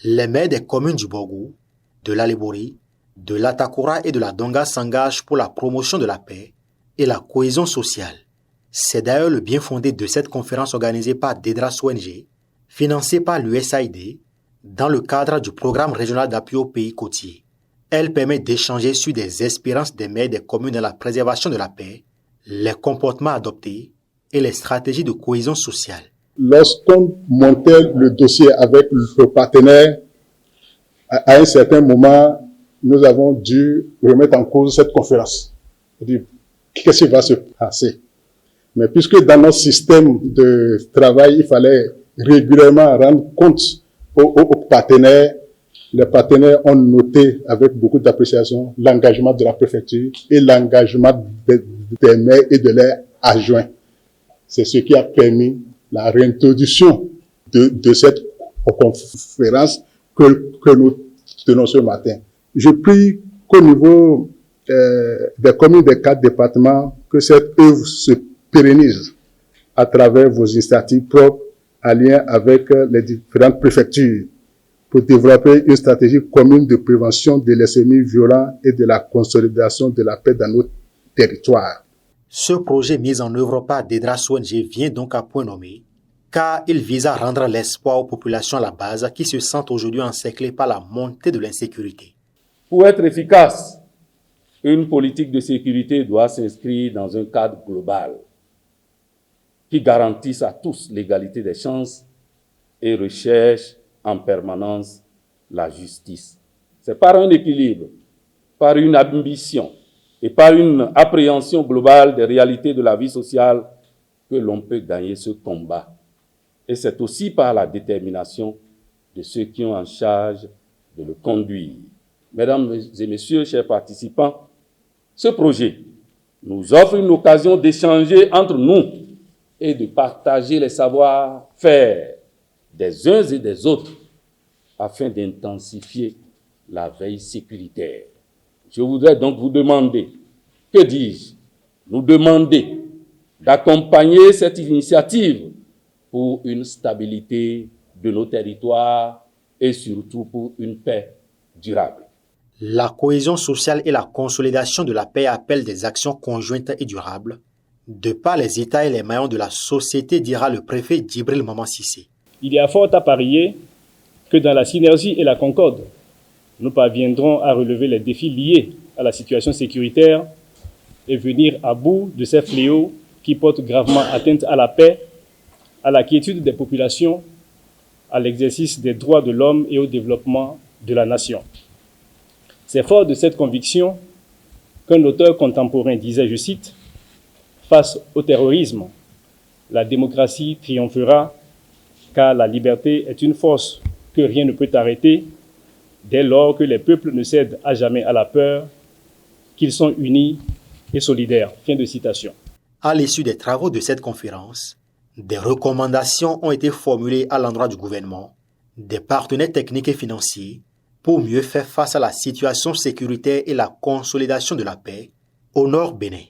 Les maires des communes du Borgou, de l'Alébori, de l'Atakura et de la Donga s'engagent pour la promotion de la paix et la cohésion sociale. C'est d'ailleurs le bien fondé de cette conférence organisée par DEDRAS ONG, financée par l'USAID, dans le cadre du programme régional d'appui aux pays côtiers. Elle permet d'échanger sur des espérances des maires des communes dans la préservation de la paix, les comportements adoptés et les stratégies de cohésion sociale. Lorsqu'on montait le dossier avec le partenaire, à un certain moment, nous avons dû remettre en cause cette conférence. Qu'est-ce qui va se passer? Mais puisque dans notre système de travail, il fallait régulièrement rendre compte aux partenaires, les partenaires ont noté avec beaucoup d'appréciation l'engagement de la préfecture et l'engagement des maires et de leurs adjoints. C'est ce qui a permis la réintroduction de cette conférence que nous tenons ce matin. Je prie qu'au niveau des communes des 4 départements, que cette œuvre se pérennise à travers vos initiatives propres, en lien avec les différentes préfectures, pour développer une stratégie commune de prévention de l'extrémisme violent et de la consolidation de la paix dans nos territoires. Ce projet mis en œuvre par DEDRAS ONG vient donc à point nommé, car il vise à rendre l'espoir aux populations à la base qui se sentent aujourd'hui encerclées par la montée de l'insécurité. Pour être efficace, une politique de sécurité doit s'inscrire dans un cadre global qui garantisse à tous l'égalité des chances et recherche en permanence la justice. C'est par un équilibre, par une ambition et par une appréhension globale des réalités de la vie sociale que l'on peut gagner ce combat. Et c'est aussi par la détermination de ceux qui ont en charge de le conduire. Mesdames et messieurs, chers participants, ce projet nous offre une occasion d'échanger entre nous et de partager les savoir-faire des uns et des autres afin d'intensifier la veille sécuritaire. Je voudrais donc vous demander, que dis-je, nous demander d'accompagner cette initiative pour une stabilité de nos territoires et surtout pour une paix durable. La cohésion sociale et la consolidation de la paix appellent des actions conjointes et durables, de par les États et les maillons de la société, dira le préfet Djibril Maman Cissé. Il y a fort à parier que dans la synergie et la concorde, nous parviendrons à relever les défis liés à la situation sécuritaire et venir à bout de ces fléaux qui portent gravement atteinte à la paix, à la quiétude des populations, à l'exercice des droits de l'homme et au développement de la nation. C'est fort de cette conviction qu'un auteur contemporain disait, je cite, « Face au terrorisme, la démocratie triomphera, car la liberté est une force que rien ne peut arrêter, dès lors que les peuples ne cèdent à jamais à la peur, qu'ils sont unis et solidaires. » Fin de citation. À l'issue des travaux de cette conférence, des recommandations ont été formulées à l'endroit du gouvernement, des partenaires techniques et financiers, pour mieux faire face à la situation sécuritaire et la consolidation de la paix au Nord Bénin.